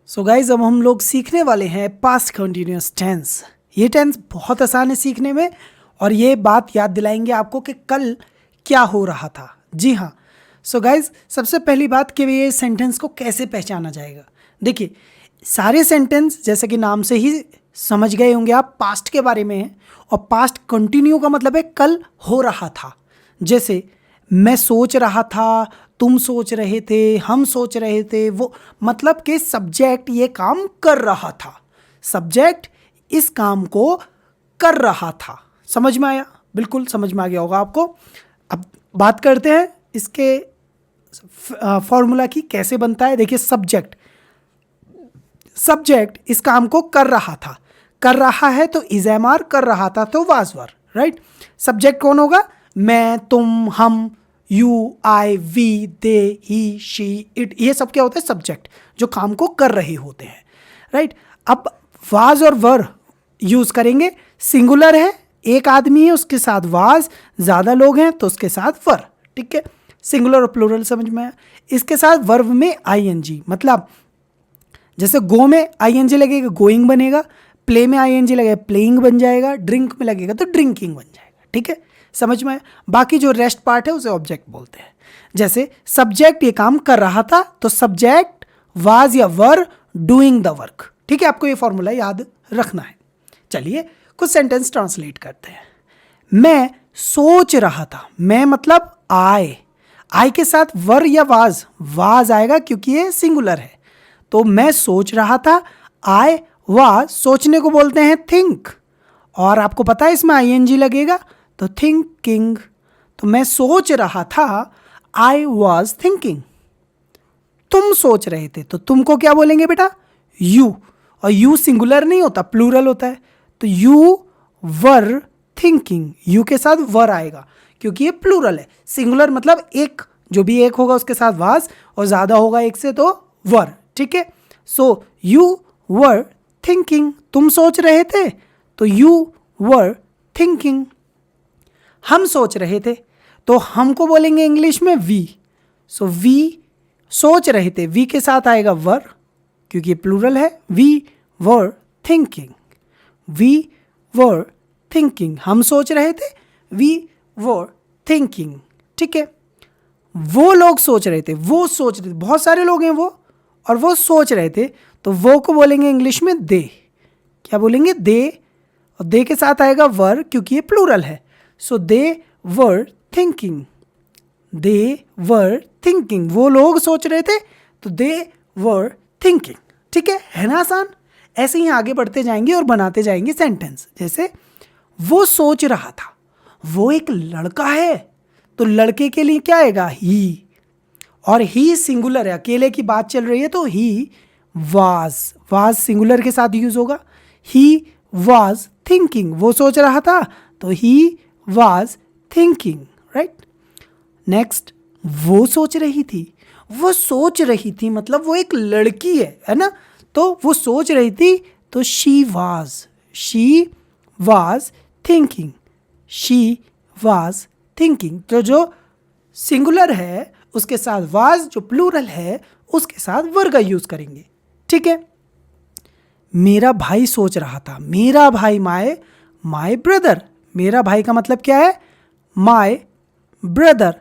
So guys अब हम लोग सीखने वाले हैं पास्ट कंटिन्यूअस टेंस। ये टेंस बहुत आसान है सीखने में और ये बात याद दिलाएंगे आपको कि कल क्या हो रहा था। जी हाँ। सो गाइज सबसे पहली बात कि ये सेंटेंस को कैसे पहचाना जाएगा। देखिए सारे सेंटेंस जैसे कि नाम से ही समझ गए होंगे आप पास्ट के बारे में है और पास्ट कंटिन्यू का मतलब है कल हो रहा था। जैसे मैं सोच रहा था, तुम सोच रहे थे, हम सोच रहे थे, वो मतलब कि सब्जेक्ट ये काम कर रहा था। सब्जेक्ट इस काम को कर रहा था। समझ में आया? बिल्कुल समझ में आ गया होगा आपको। अब बात करते हैं इसके फॉर्मूला की कैसे बनता है। देखिए सब्जेक्ट इस काम को कर रहा था। कर रहा है तो इज एम आर, कर रहा था तो वाज वर, राइट। सब्जेक्ट कौन होगा? मैं, तुम, हम, you, I, we, they, he, she, it, ये सब क्या होता है? सब्जेक्ट जो काम को कर रहे होते हैं, राइट। अब वाज और वर यूज करेंगे। सिंगुलर है, एक आदमी है, उसके साथ वाज, ज्यादा लोग हैं तो उसके साथ वर। ठीक है, सिंगुलर और प्लूरल समझ में आया। इसके साथ वर्ब में आईएनजी, मतलब जैसे गो में आईएनजी लगेगा गोइंग बनेगा, प्ले में आईएनजी लगेगा प्लेइंग बन जाएगा, ड्रिंक में लगेगा तो ड्रिंकिंग बन जाएगा। ठीक है, समझ में आया। बाकी जो रेस्ट पार्ट है उसे ऑब्जेक्ट बोलते हैं। जैसे सब्जेक्ट ये काम कर रहा था तो सब्जेक्ट वाज या वर डूइंग द वर्क। ठीक है, आपको ये फॉर्मूला याद रखना है। चलिए कुछ सेंटेंस ट्रांसलेट करते हैं। मैं सोच रहा था, मैं मतलब आई के साथ वर या वाज आएगा क्योंकि ये सिंगुलर है। तो मैं सोच रहा था, आई वाज, सोचने को बोलते हैं थिंक, और आपको पता है इसमें आईएनजी लगेगा तो थिंकिंग। तो मैं सोच रहा था, आई वॉज थिंकिंग। तुम सोच रहे थे तो तुमको क्या बोलेंगे बेटा? यू, और यू सिंगुलर नहीं होता, प्लूरल होता है। तो यू वर थिंकिंग, यू के साथ वर आएगा क्योंकि ये प्लूरल है। सिंगुलर मतलब एक, जो भी एक होगा उसके साथ वाज, और ज्यादा होगा एक से तो वर। ठीक है, सो यू वर थिंकिंग, तुम सोच रहे थे तो यू वर थिंकिंग। हम सोच रहे थे तो हमको बोलेंगे इंग्लिश में वी। सो वी सोच रहे थे, वी के साथ आएगा वर क्योंकि ये प्लूरल है। We were thinking, we were thinking. हम सोच रहे थे, वी वर थिंकिंग। ठीक है, वो लोग सोच रहे थे, वो सोच रहे थे, बहुत सारे लोग हैं वो, और वो सोच रहे थे तो वो को बोलेंगे इंग्लिश में दे। क्या बोलेंगे? दे, और दे के साथ आएगा वर क्योंकि ये प्लूरल है। So they were thinking, they were thinking. वो लोग सोच रहे थे तो दे वर थिंकिंग। ठीक है ना आसान? ऐसे ही आगे बढ़ते जाएंगे और बनाते जाएंगे सेंटेंस। जैसे वो सोच रहा था, वो एक लड़का है तो लड़के के लिए क्या आएगा? ही, और ही सिंगुलर है, अकेले की बात चल रही है तो ही वाज सिंगुलर के साथ यूज होगा। ही वाज थिंकिंग, वो सोच रहा था तो he was thinking, right. Next, वो सोच रही थी, वो सोच रही थी मतलब वो एक लड़की है ना। तो वो सोच रही थी तो she was thinking, she was thinking. तो जो सिंगुलर है उसके साथ वाज, जो प्लूरल है उसके साथ वर का यूज करेंगे। ठीक है, मेरा भाई सोच रहा था, मेरा भाई माय ब्रदर। मेरा भाई का मतलब क्या है? My brother.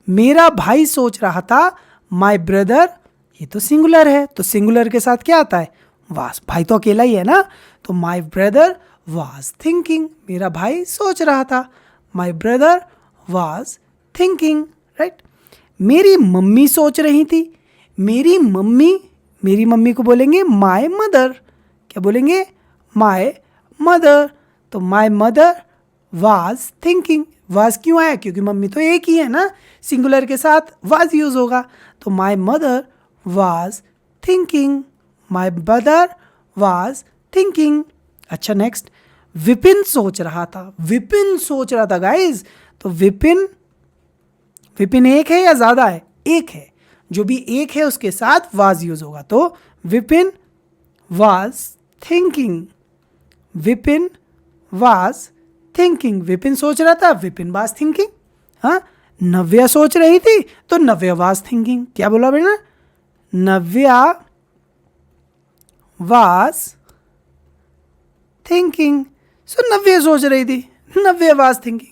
मेरा भाई सोच रहा था, माय ब्रदर, ये तो सिंगुलर है तो सिंगुलर के साथ क्या आता है? वाज। भाई तो अकेला ही है ना, तो माय ब्रदर वाज थिंकिंग, मेरा भाई सोच रहा था, my brother was thinking, right. मेरी मम्मी सोच रही थी, मेरी मम्मी को बोलेंगे माय मदर। क्या बोलेंगे? My mother. तो my mother was thinking. Was क्यों आया? क्योंकि मम्मी तो एक ही है ना, सिंगुलर के साथ वाज यूज होगा। तो my mother was thinking, my mother was thinking. अच्छा नेक्स्ट, विपिन सोच रहा था, विपिन सोच रहा था गाइज। तो विपिन एक है या ज्यादा है? एक है, जो भी एक है उसके साथ वाज यूज होगा। तो Vipin was thinking, Vipin was thinking. Vipin सोच रहा था, विपिन वाज थिंकिंग। हाँ, नव्या सोच रही थी तो नव्या वाज थिंकिंग। क्या बोला बेटा? नव्या वाज थिंकिंग। सो नव्या सोच रही थी, नव्या वाज थिंकिंग।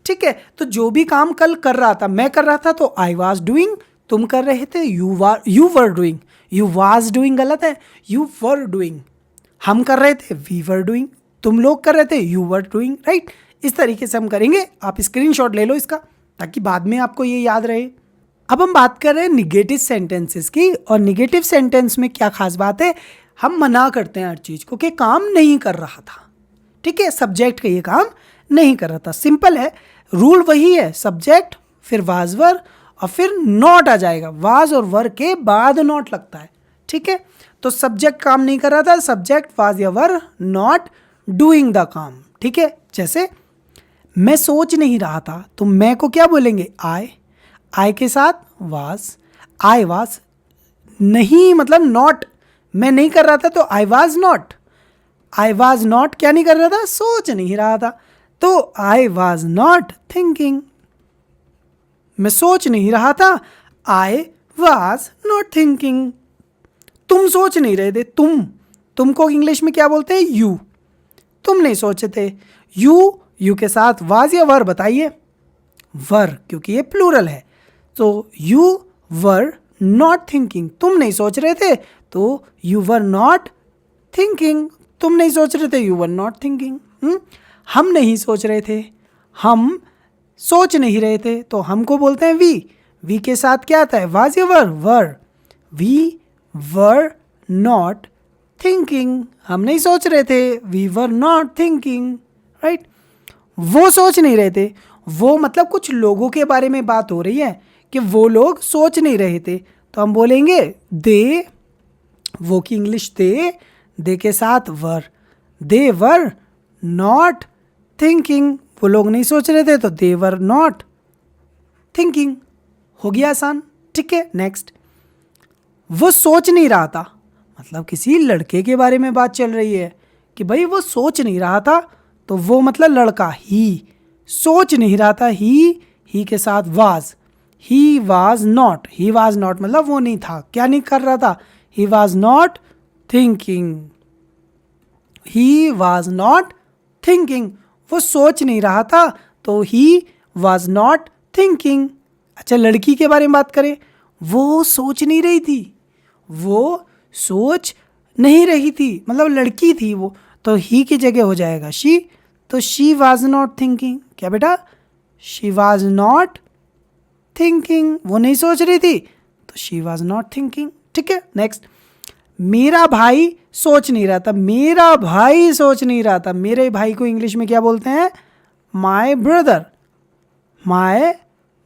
ठीक है, तो जो भी काम कल कर रहा था, मैं कर रहा था तो आई वाज डूइंग, तुम कर रहे थे you were doing. You was doing गलत है, यू वर डूइंग। हम कर रहे थे वी वर डूइंग, तुम लोग कर रहे थे यू वर डूइंग, राइट। इस तरीके से हम करेंगे। आप स्क्रीनशॉट ले लो इसका ताकि बाद में आपको ये याद रहे। अब हम बात कर रहे हैं निगेटिव सेंटेंसेस की, और निगेटिव सेंटेंस में क्या खास बात है, हम मना करते हैं हर चीज को कि काम नहीं कर रहा था। ठीक है, सब्जेक्ट का ये काम नहीं कर रहा था। सिंपल है, रूल वही है, सब्जेक्ट फिर वाज वर और फिर नॉट आ जाएगा। वाज और वर के बाद नॉट लगता है। ठीक है, तो सब्जेक्ट काम नहीं कर रहा था, सब्जेक्ट वाज या वर नॉट डूइंग द काम। ठीक है, जैसे मैं सोच नहीं रहा था, तो मैं को क्या बोलेंगे, आई के साथ वाज, आई वाज नहीं मतलब नॉट, मैं नहीं कर रहा था तो I was not. I was not क्या नहीं कर रहा था, सोच नहीं रहा था, तो आई वाज नॉट थिंकिंग। मैं सोच नहीं रहा था, आई वाज नॉट थिंकिंग। तुम सोच नहीं रहे थे, तुमको इंग्लिश में क्या बोलते हैं, यू। तुम नहीं सोचे थे, यू के साथ वाज या वर बताइए, वर, क्योंकि ये प्लूरल है। तो यू वर नॉट थिंकिंग, तुम नहीं सोच रहे थे तो यू वर नॉट थिंकिंग। तुम नहीं सोच रहे थे, यू वर नॉट थिंकिंग। हम नहीं सोच रहे थे, हम सोच नहीं रहे थे, तो हमको बोलते हैं वी के साथ क्या आता है, वाज या were. We were not thinking, हम नहीं सोच रहे थे, we were not thinking, right. वो सोच नहीं रहे थे, वो मतलब कुछ लोगों के बारे में बात हो रही है कि वो लोग सोच नहीं रहे थे, तो हम बोलेंगे दे, वो की इंग्लिश दे के साथ वर, दे वर नॉट थिंकिंग। वो लोग नहीं सोच रहे थे तो दे वर नॉट थिंकिंग। हो गया आसान। ठीक है, नेक्स्ट, वो सोच नहीं रहा था, मतलब किसी लड़के के बारे में बात चल रही है कि भाई वो सोच नहीं रहा था, तो वो मतलब लड़का, ही सोच नहीं रहा था, ही के साथ वाज, ही वाज नॉट मतलब वो नहीं था, क्या नहीं कर रहा था, he was not thinking, he was not thinking. वो सोच नहीं रहा था तो ही वाज नॉट थिंकिंग। अच्छा, लड़की के बारे में बात करें, वो सोच नहीं रही थी, वो सोच नहीं रही थी मतलब लड़की थी वो, तो ही की जगह हो जाएगा शी, तो शी वाज नॉट थिंकिंग। क्या बेटा, शी वाज नॉट थिंकिंग, वो नहीं सोच रही थी तो शी वाज नॉट थिंकिंग। ठीक है, नेक्स्ट, मेरा भाई सोच नहीं रहा था, मेरा भाई सोच नहीं रहा था। मेरे भाई को इंग्लिश में क्या बोलते हैं, my brother, my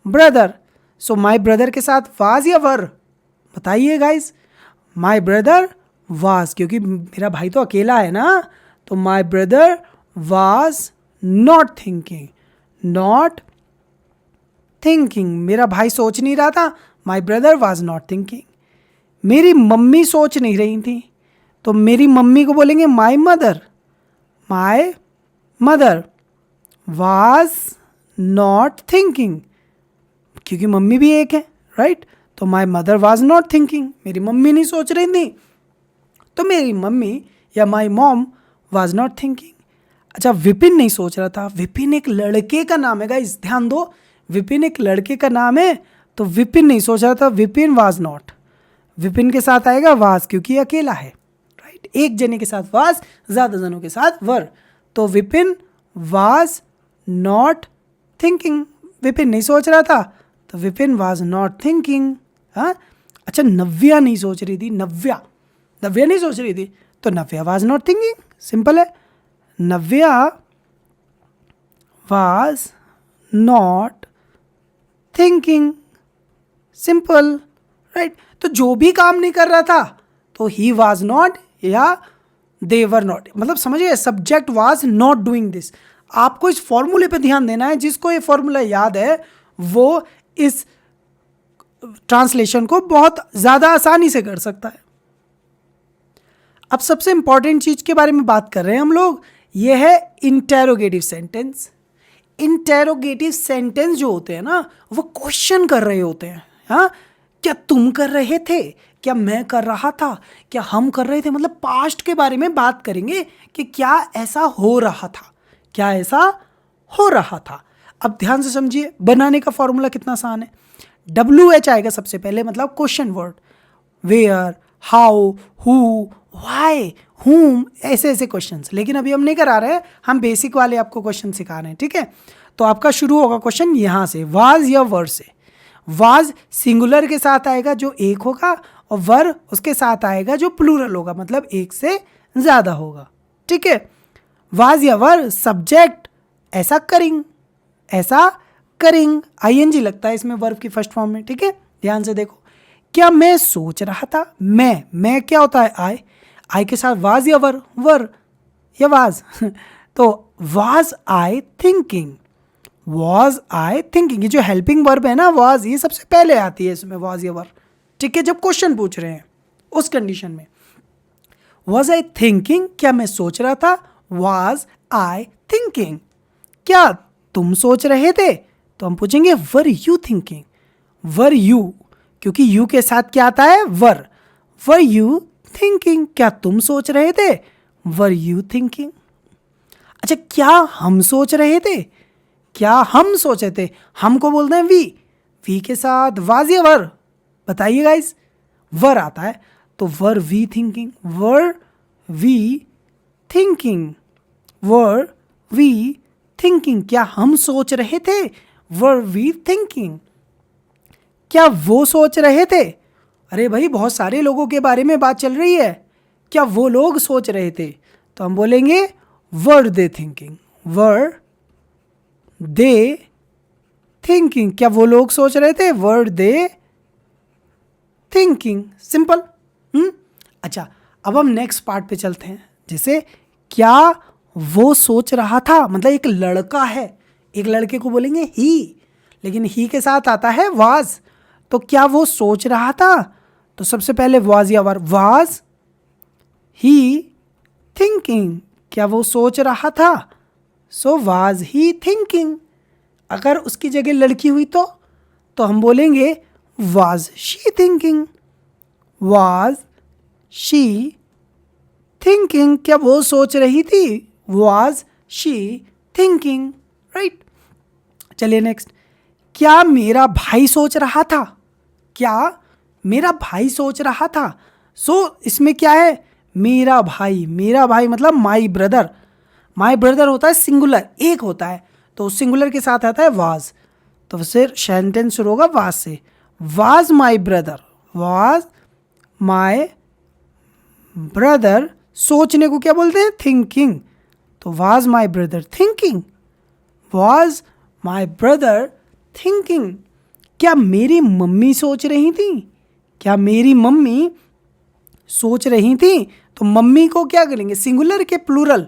brother. So my brother के साथ वाज या वर बताइए गाइज, माई ब्रदर वाज, क्योंकि मेरा भाई तो अकेला है ना, तो my brother was not thinking, not thinking. मेरा भाई सोच नहीं रहा था, my brother was not thinking. मेरी मम्मी सोच नहीं रही थी, तो मेरी मम्मी को बोलेंगे my mother, my mother was not thinking, क्योंकि मम्मी भी एक है, राइट। तो my mother was not thinking, मेरी मम्मी नहीं सोच रही थी, तो मेरी मम्मी या my mom was not thinking. अच्छा, विपिन नहीं सोच रहा था, विपिन एक लड़के का नाम है गाइस, ध्यान दो, विपिन एक लड़के का नाम है, तो विपिन नहीं सोच रहा था, विपिन वाज नॉट। विपिन के साथ आएगा वाज, क्योंकि अकेला है, राइट। एक जने के साथ वाज, ज्यादा जनों के साथ वर, तो Vipin was not thinking, Vipin नहीं सोच रहा था, तो विपिन वाज नॉट थिंकिंग। हाँ, अच्छा, नव्या नहीं सोच रही थी, नव्या नहीं सोच रही थी, तो Navya was not thinking. Simple है, Navya was not thinking, simple, right. तो जो भी काम नहीं कर रहा था तो ही वाज नॉट या दे वर नॉट, मतलब समझिए subject was not doing this. आपको इस फॉर्मूले पे ध्यान देना है, जिसको ये फॉर्मूला याद है वो इस ट्रांसलेशन को बहुत ज़्यादा आसानी से कर सकता है। अब सबसे इंपॉर्टेंट चीज़ के बारे में बात कर रहे हैं हम लोग, ये है इंटेरोगेटिव सेंटेंस। इंटेरोगेटिव सेंटेंस जो होते हैं ना, वो क्वेश्चन कर रहे होते हैं। हाँ, क्या तुम कर रहे थे, क्या मैं कर रहा था, क्या हम कर रहे थे, मतलब पास्ट के बारे में बात करेंगे कि क्या ऐसा हो रहा था, क्या ऐसा हो रहा था। अब ध्यान से समझिए, बनाने का फॉर्मूला कितना आसान है। WH आएगा सबसे पहले, मतलब question word, where, how, who, why, whom, ऐसे ऐसे क्वेश्चंस। लेकिन अभी हम नहीं करा रहे हैं, हम बेसिक वाले आपको क्वेश्चन सिखा रहे हैं, ठीक है। तो आपका शुरू होगा क्वेश्चन यहाँ से, वाज या वर से। वाज सिंगुलर के साथ आएगा जो एक होगा, और वर उसके साथ आएगा जो प्लूरल होगा, मतलब एक से ज्यादा होगा, ठीक है। वाज या वर, सब्जेक्ट ऐसा करिंग, ऐसा करिंग, ING लगता है इसमें वर्ब की फर्स्ट फॉर्म में, ठीक है। ध्यान से देखो, क्या मैं सोच रहा था, मैं क्या होता है, आई के साथ वाज या वर या वाज तो was I thinking, was I thinking, ये जो हेल्पिंग वर्ब है ना वॉज, ये सबसे पहले आती है इसमें, वॉज या वर, ठीक है। जब क्वेश्चन पूछ रहे हैं उस कंडीशन में, वॉज आई थिंकिंग, क्या मैं सोच रहा था, वॉज आई थिंकिंग, क्या तुम सोच रहे थे, तो हम पूछेंगे were you thinking, were you, क्योंकि यू के साथ क्या आता है, वर यू थिंकिंग, क्या तुम सोच रहे थे, वर यू थिंकिंग। अच्छा, क्या हम सोच रहे थे, क्या हम सोचे थे, हमको बोलते हैं वी के साथ वाज या वर, बताइए गाइस, वर आता है, तो were we thinking, were we thinking, were we thinking, क्या हम सोच रहे थे, वर वी थिंकिंग, क्या वो सोच रहे थे, अरे भाई बहुत सारे लोगों के बारे में बात चल रही है, क्या वो लोग सोच रहे थे, तो हम बोलेंगे वर दे थिंकिंग, वर दे थिंकिंग, क्या वो लोग सोच रहे थे, वर दे थिंकिंग, सिंपल। अच्छा, अब हम नेक्स्ट पार्ट पे चलते हैं, जैसे क्या वो सोच रहा था, मतलब एक लड़का है, एक लड़के को बोलेंगे ही, लेकिन ही के साथ आता है वाज, तो क्या वो सोच रहा था, तो सबसे पहले वाज या वर, वाज ही थिंकिंग, क्या वो सोच रहा था, सो वाज ही थिंकिंग। अगर उसकी जगह लड़की हुई तो हम बोलेंगे was she thinking, was she thinking, क्या वो सोच रही थी, वाज शी थिंकिंग, राइट। चलिए नेक्स्ट, क्या मेरा भाई सोच रहा था, क्या मेरा भाई सोच रहा था, सो इसमें क्या है, मेरा भाई मतलब माई ब्रदर, माई ब्रदर होता है सिंगुलर, एक होता है, तो सिंगुलर के साथ आता है वाज, तो फिर सेंटेंस शुरू होगा वाज से, was my brother, was my brother, सोचने को क्या बोलते हैं, थिंकिंग, तो was my brother thinking, was my brother thinking, क्या मेरी मम्मी सोच रही थी, क्या मेरी मम्मी सोच रही थी, तो मम्मी को क्या करेंगे, सिंगुलर के प्लूरल,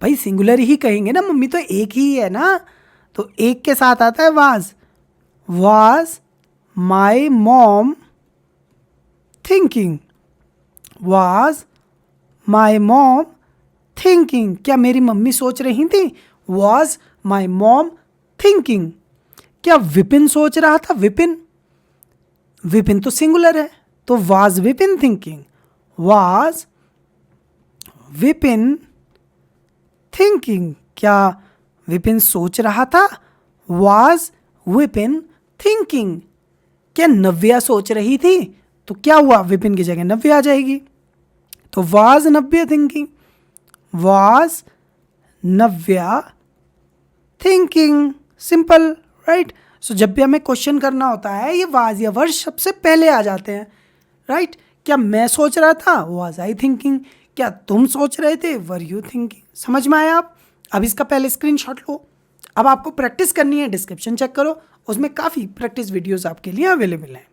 भाई सिंगुलर ही कहेंगे ना, मम्मी तो एक ही है ना, तो एक के साथ आता है was, was my mom thinking, was my mom thinking, क्या मेरी मम्मी सोच रही थी, वाज माई मॉम थिंकिंग, क्या विपिन सोच रहा था, विपिन तो सिंगुलर है, तो was Vipin thinking, was Vipin thinking, क्या विपिन सोच रहा था, वाज विपिन थिंकिंग, क्या नव्या सोच रही थी, तो क्या हुआ, विपिन की जगह नव्या आ जाएगी, तो was Navya thinking, was Navya thinking, simple, right. So जब भी हमें क्वेश्चन करना होता है, ये वाज या वर सबसे पहले आ जाते हैं, राइट। क्या मैं सोच रहा था, वाज आई थिंकिंग, क्या तुम सोच रहे थे, वर यू थिंकिंग। समझ में आया आप? अब इसका पहले स्क्रीनशॉट लो, अब आपको प्रैक्टिस करनी है, डिस्क्रिप्शन चेक करो, उसमें काफ़ी प्रैक्टिस वीडियोस आपके लिए अवेलेबल हैं।